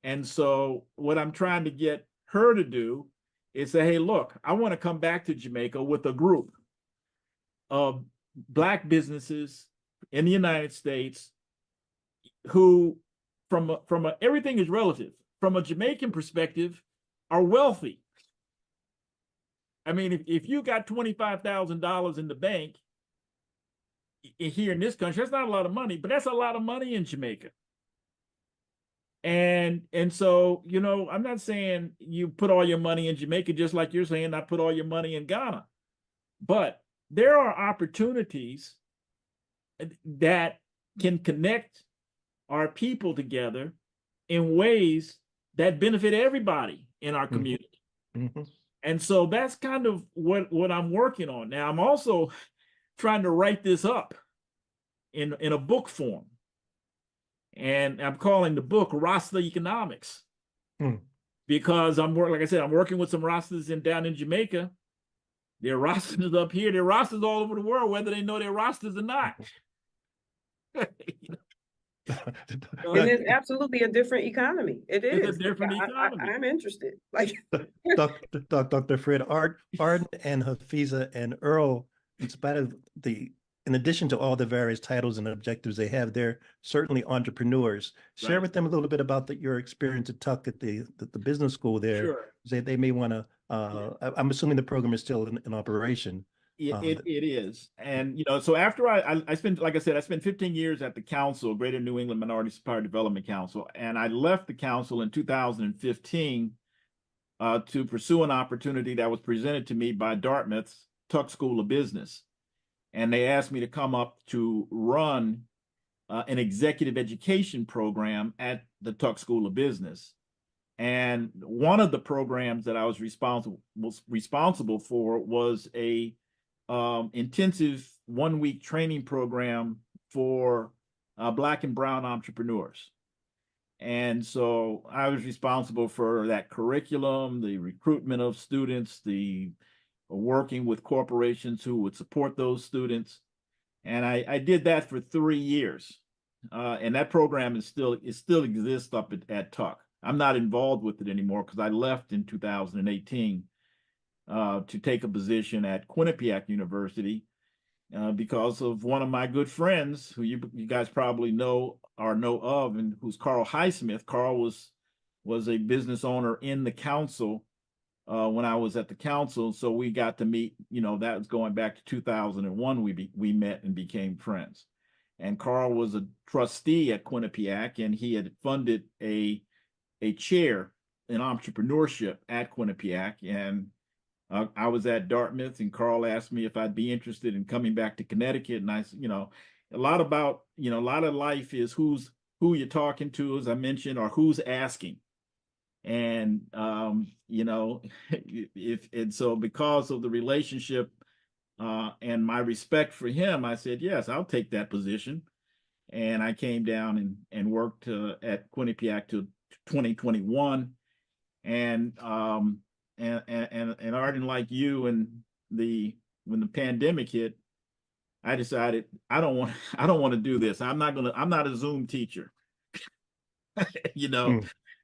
And so what I'm trying to get her to do is say, hey, look, I want to come back to Jamaica with a group of Black businesses in the United States who, everything is relative, from a Jamaican perspective, are wealthy. I mean, if you got $25,000 in the bank here in this country, that's not a lot of money, but that's a lot of money in Jamaica. And so, you know, I'm not saying you put all your money in Jamaica, just like you're saying not put all your money in Ghana. But there are opportunities that can connect our people together in ways that benefit everybody in our community. Mm-hmm. And so that's kind of what I'm working on. Now, I'm also trying to write this up in a book form. And I'm calling the book Rasta Economics. Hmm. Because like I said, I'm working with some Rastas down in Jamaica. There are Rastas up here. There are Rastas all over the world, whether they know they're Rastas or not. And it's absolutely a different economy. It It's a is. different economy. I'm interested. Like, Dr. Fred, Arden and Hafiza and Earl, in spite of in addition to all the various titles and objectives they have, they're certainly entrepreneurs. Share Right. with them a little bit about your experience at Tuck at the business school there. Sure. They may want to. I'm assuming the program is still in operation. It is. And, so after I spent, like I said, I spent 15 years at the council, Greater New England Minority Supplier Development Council, and I left the council in 2015 to pursue an opportunity that was presented to me by Dartmouth's Tuck School of Business. And they asked me to come up to run an executive education program at the Tuck School of Business. And one of the programs that I was responsible for was a intensive 1-week training program for Black and Brown entrepreneurs. And so I was responsible for that curriculum, the recruitment of students, the working with corporations who would support those students. And I did that for 3 years. And that program still exists up at Tuck. I'm not involved with it anymore because I left in 2018 to take a position at Quinnipiac University because of one of my good friends who you guys probably know of, and who's Carl Highsmith. Carl was a business owner in the council when I was at the council, so we got to meet. That was going back to 2001. We met and became friends. And Carl was a trustee at Quinnipiac, and he had funded a chair in entrepreneurship at Quinnipiac. And I was at Dartmouth, and Carl asked me if I'd be interested in coming back to Connecticut. And I said, a lot of life is who you're talking to, as I mentioned, or who's asking. And, so because of the relationship and my respect for him, I said, yes, I'll take that position. And I came down and worked at Quinnipiac till 2021. And Arden, like you, when the pandemic hit, I decided I don't want to do this. I'm not a Zoom teacher.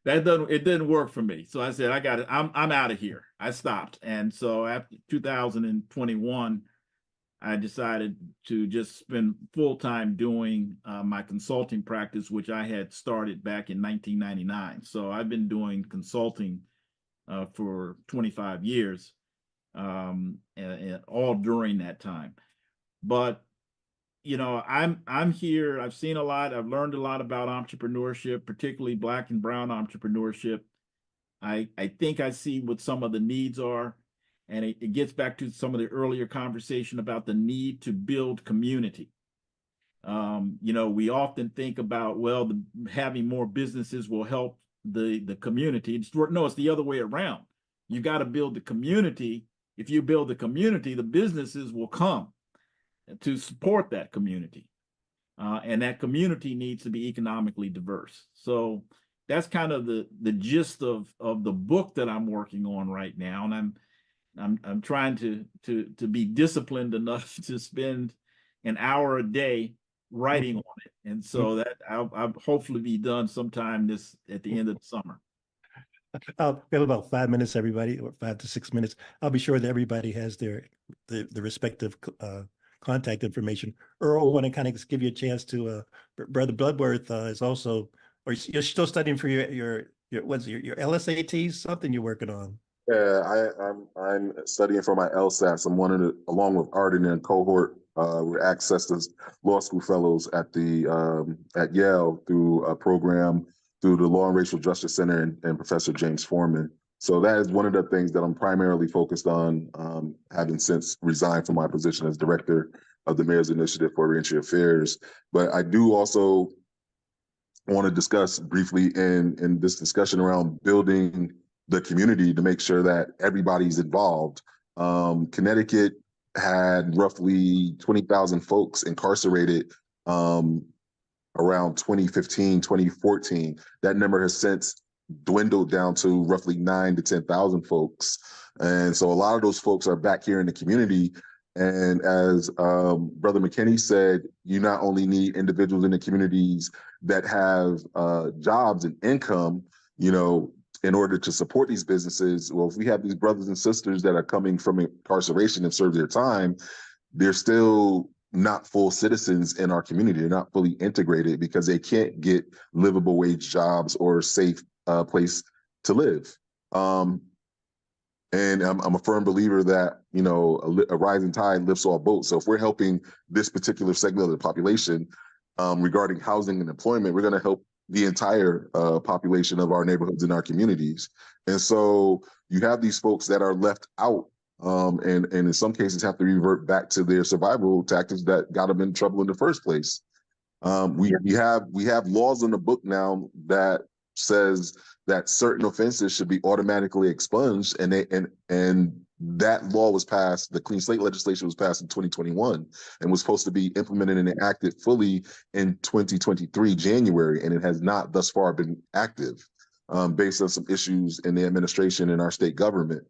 It didn't work for me. So I said, I got it. I'm out of here. I stopped. And so after 2021, I decided to just spend full time doing my consulting practice, which I had started back in 1999. So I've been doing consulting for 25 years, and all during that time. But I'm here. I've seen a lot. I've learned a lot about entrepreneurship, particularly Black and Brown entrepreneurship. I think I see what some of the needs are, and it gets back to some of the earlier conversation about the need to build community. We often think about, having more businesses will help the community. It's the other way around. You got to build the community. If you build the community, the businesses will come to support that community. And that community needs to be economically diverse. So that's kind of the gist of the book that I'm working on right now. And I'm trying to be disciplined enough to spend an hour a day writing on it. And so that I'll hopefully be done sometime at the end of the summer. We have about 5 minutes, everybody, or 5 to 6 minutes. I'll be sure that everybody has the respective contact information. Earl, want to kind of give you a chance to, Brother Bloodworth is also, or you're still studying for your LSATs, something you're working on. Yeah, I'm studying for my LSATs. I'm along with Arden and cohort. We're accessed as law school fellows at Yale through a program through the Law and Racial Justice Center and Professor James Foreman. So that is one of the things that I'm primarily focused on, having since resigned from my position as director of the Mayor's Initiative for Reentry Affairs. But I do also want to discuss briefly in this discussion around building the community to make sure that everybody's involved. Connecticut had roughly 20,000 folks incarcerated around 2015, 2014. That number has since dwindled down to roughly 9 to 10,000 folks. And so a lot of those folks are back here in the community. And as Brother McKinney said, you not only need individuals in the communities that have jobs and income, you know, in order to support these businesses. Well, if we have these brothers and sisters that are coming from incarceration and serve their time, they're still not full citizens in our community. They're not fully integrated because they can't get livable wage jobs or safe place to live. And I'm a firm believer that, you know, a rising tide lifts all boats. So if we're helping this particular segment of the population regarding housing and employment, we're going to help the entire population of our neighborhoods and our communities. And so you have these folks that are left out and in some cases have to revert back to their survival tactics that got them in trouble in the first place. We have laws in the book now that says that certain offenses should be automatically expunged, and that law was passed. The clean slate legislation was passed in 2021 and was supposed to be implemented and enacted fully in 2023 January, and it has not thus far been active based on some issues in the administration and our state government.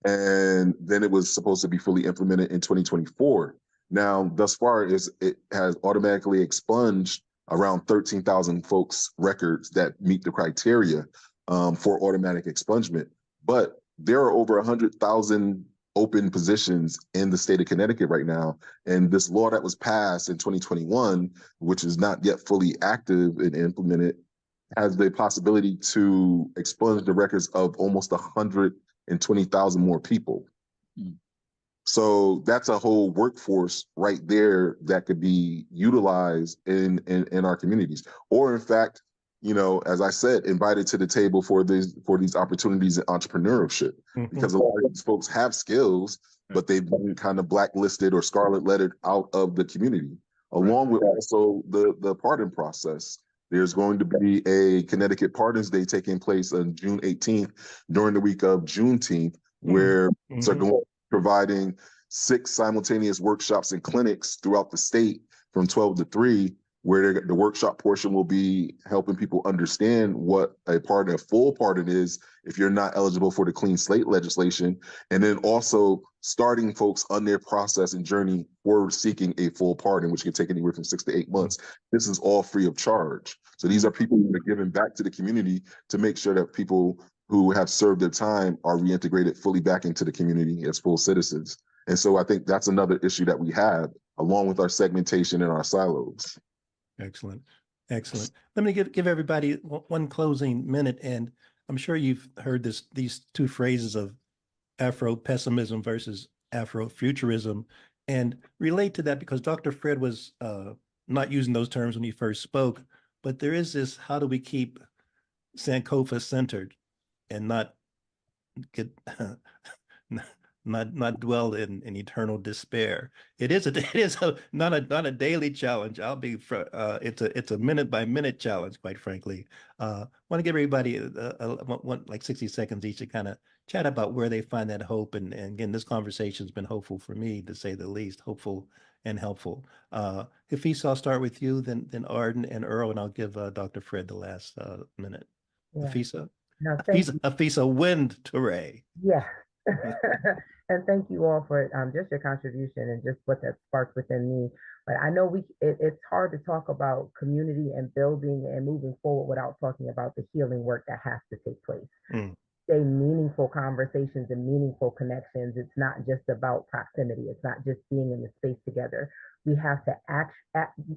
And then it was supposed to be fully implemented in 2024. Now, thus far, it has automatically expunged around 13,000 folks' records that meet the criteria for automatic expungement. But there are over 100,000 open positions in the state of Connecticut right now. And this law that was passed in 2021, which is not yet fully active and implemented, has the possibility to expunge the records of almost 120,000 more people. So that's a whole workforce right there that could be utilized in our communities. Or in fact, you know, as I said, invited to the table for these opportunities in entrepreneurship. Because a lot of these folks have skills, but they've been kind of blacklisted or scarlet lettered out of the community, along with also the pardon process. There's going to be a Connecticut Pardons Day taking place on June 18th during the week of Juneteenth, where they're going providing 6 simultaneous workshops and clinics throughout the state from 12 to 3, where the workshop portion will be helping people understand what a full pardon is if you're not eligible for the clean slate legislation, and then also starting folks on their process and journey for seeking a full pardon, which can take anywhere from 6 to 8 months. This is all free of charge. So these are people who are giving back to the community to make sure that people who have served their time are reintegrated fully back into the community as full citizens. And so I think that's another issue that we have, along with our segmentation and our silos. Excellent. Excellent. Let me give everybody one closing minute. And I'm sure you've heard these two phrases of Afro-pessimism versus Afro-futurism, and relate to that because Dr. Fred was not using those terms when he first spoke, but there is this, how do we keep Sankofa centered and not get not dwell in eternal despair. It is not a daily challenge. It's a minute by minute challenge, quite frankly. Want to give everybody like 60 seconds each to kind of chat about where they find that hope. And again, this conversation has been hopeful for me, to say the least, hopeful and helpful. Hafisa, I'll start with you, then Arden and Earl, and I'll give Dr. Fred the last minute. Yeah. Hafisa? No, Hafisa Wind Toure. Yeah. And thank you all for just your contribution and just what that sparked within me. But I know it's hard to talk about community and building and moving forward without talking about the healing work that has to take place. Stay meaningful conversations and meaningful connections. It's not just about proximity. It's not just being in the space together. We have to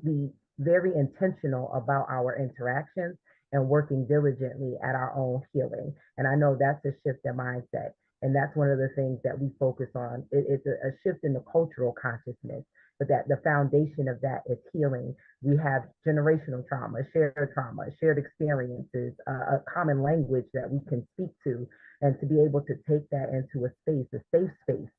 be very intentional about our interactions and working diligently at our own healing. And I know that's a shift in mindset. And that's one of the things that we focus on. It's a shift in the cultural consciousness, but that the foundation of that is healing. We have generational trauma, shared experiences, a common language that we can speak to, and to be able to take that into a safe space,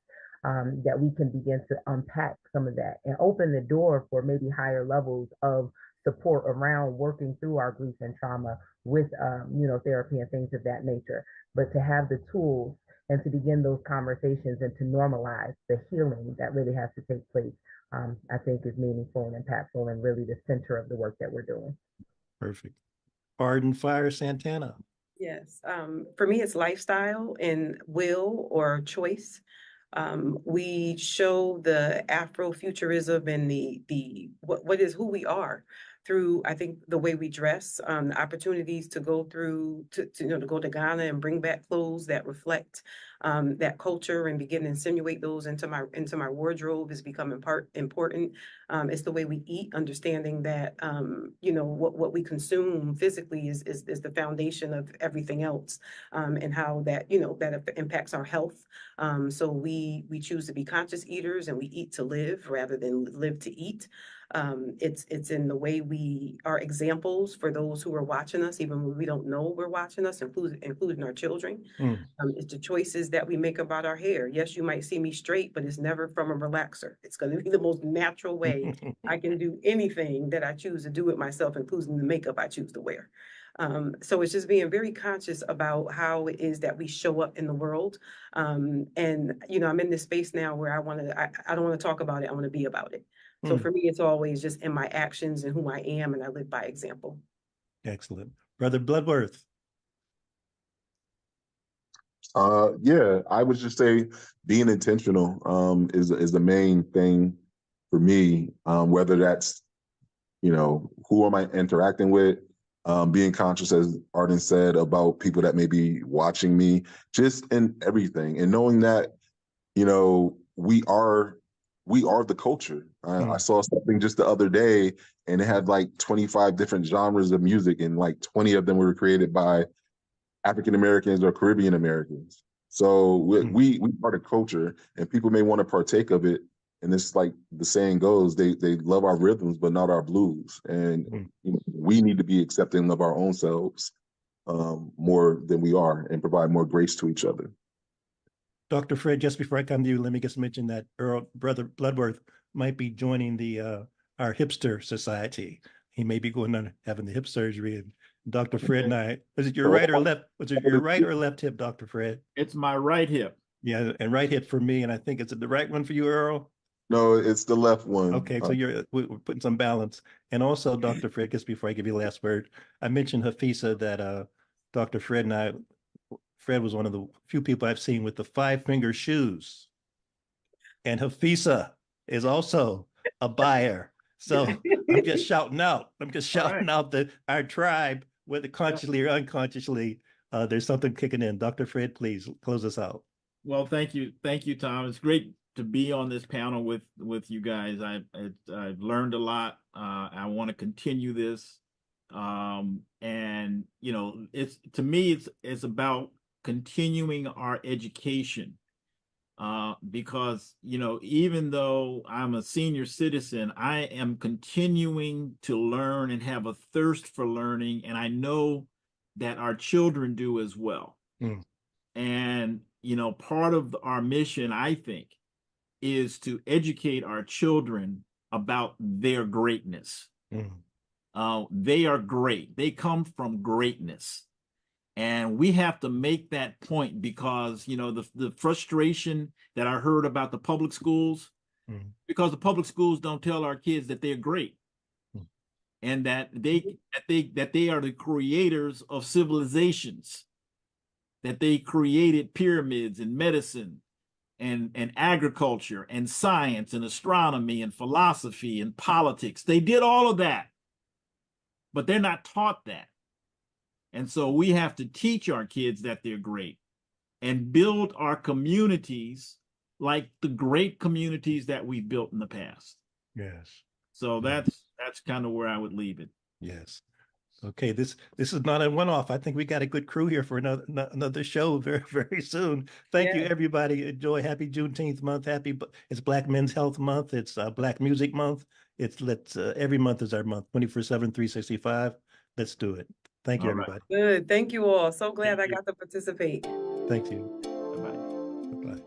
that we can begin to unpack some of that and open the door for maybe higher levels of support around working through our grief and trauma with, therapy and things of that nature. But to have the tools and to begin those conversations and to normalize the healing that really has to take place I think is meaningful and impactful and really the center of the work that we're doing. Perfect. Pardon Fire Santana. Yes, for me, it's lifestyle and will or choice. We show the Afrofuturism and the what is who we are through, I think, the way we dress, the opportunities to go through to go to Ghana and bring back clothes that reflect that culture and begin to insinuate those into my wardrobe is becoming important. It's the way we eat, understanding that what we consume physically is the foundation of everything else, and how that that impacts our health. So we choose to be conscious eaters and we eat to live rather than live to eat. It's in the way we are examples for those who are watching us, even when we don't know we're watching us, including our children. Mm. It's the choices that we make about our hair. Yes, you might see me straight, but it's never from a relaxer. It's going to be the most natural way I can do anything that I choose to do with myself, including the makeup I choose to wear. So it's just being very conscious about how it is that we show up in the world. And I'm in this space now where I don't want to talk about it. I want to be about it. So for me, it's always just in my actions and who I am, and I live by example. Excellent. Brother Bloodworth. Yeah, I would just say being intentional is the main thing for me. Whether that's, who am I interacting with, being conscious, as Arden said, about people that may be watching me, just in everything, and knowing that, we are the culture. I saw something just the other day, and it had like 25 different genres of music, and like 20 of them were created by African Americans or Caribbean Americans. So we are the culture, and people may want to partake of it. And it's like the saying goes, they love our rhythms, but not our blues. And we need to be accepting of our own selves more than we are, and provide more grace to each other. Dr. Fred, just before I come to you, let me just mention that Brother Bloodworth might be joining our hipster society. He may be going on having the hip surgery, and Dr. Fred and I, was it your right or left? Was it your right or left hip, Dr. Fred? It's my right hip. Yeah, and right hip for me, and I think, is it the right one for you, Earl? No, it's the left one. Okay, so we're putting some balance. And also, Dr. Fred, just before I give you the last word, I mentioned Hafisa that Dr. Fred and I, Fred was one of the few people I've seen with the 5-finger shoes. And Hafisa is also a buyer. So I'm just shouting out. Out that our tribe, whether consciously or unconsciously, there's something kicking in. Dr. Fred, please close us out. Well, thank you, Tom. It's great to be on this panel with you guys. I've learned a lot. I want to continue this, and it's, to me, it's about continuing our education, because even though I'm a senior citizen, I am continuing to learn and have a thirst for learning, and I know that our children do as well. And part of our mission, I think, is to educate our children about their greatness. They are great. They come from greatness. And we have to make that point, because, the frustration that I heard about the public schools, because the public schools don't tell our kids that they're great, and that they are the creators of civilizations, that they created pyramids and medicine and agriculture and science and astronomy and philosophy and politics. They did all of that, but they're not taught that. And so we have to teach our kids that they're great, and build our communities like the great communities that we built in the past. Yes. So that's kind of where I would leave it. Yes. Okay, this is not a one-off. I think we got a good crew here for another show very, very soon. Thank you, everybody. Enjoy. Happy Juneteenth month. It's Black Men's Health Month. It's Black Music Month. Every month is our month. 24/7, 365. Let's do it. Thank you, everybody. Good. Thank you all. So glad I got to participate. Thank you. Bye-bye. Bye-bye.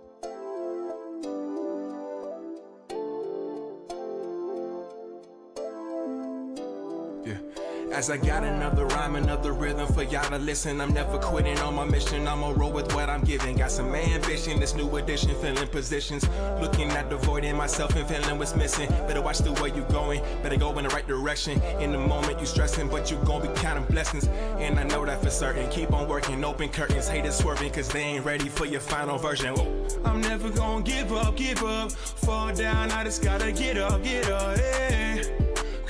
As I got another rhyme, another rhythm for y'all to listen. I'm never quitting on my mission. I'ma roll with what I'm giving. Got some ambition, this new edition, filling positions. Looking at the void in myself and feeling what's missing. Better watch the way you going, better go in the right direction. In the moment you stressing, but you gon' be counting blessings. And I know that for certain. Keep on working, open curtains, haters swerving, cause they ain't ready for your final version. Whoa. I'm never gonna give up, fall down, I just gotta get up, yeah.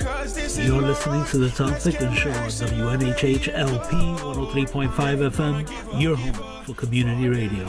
You're listening to the Tom Ficklin Show on WNHH LP 103.5 FM, your home for community radio.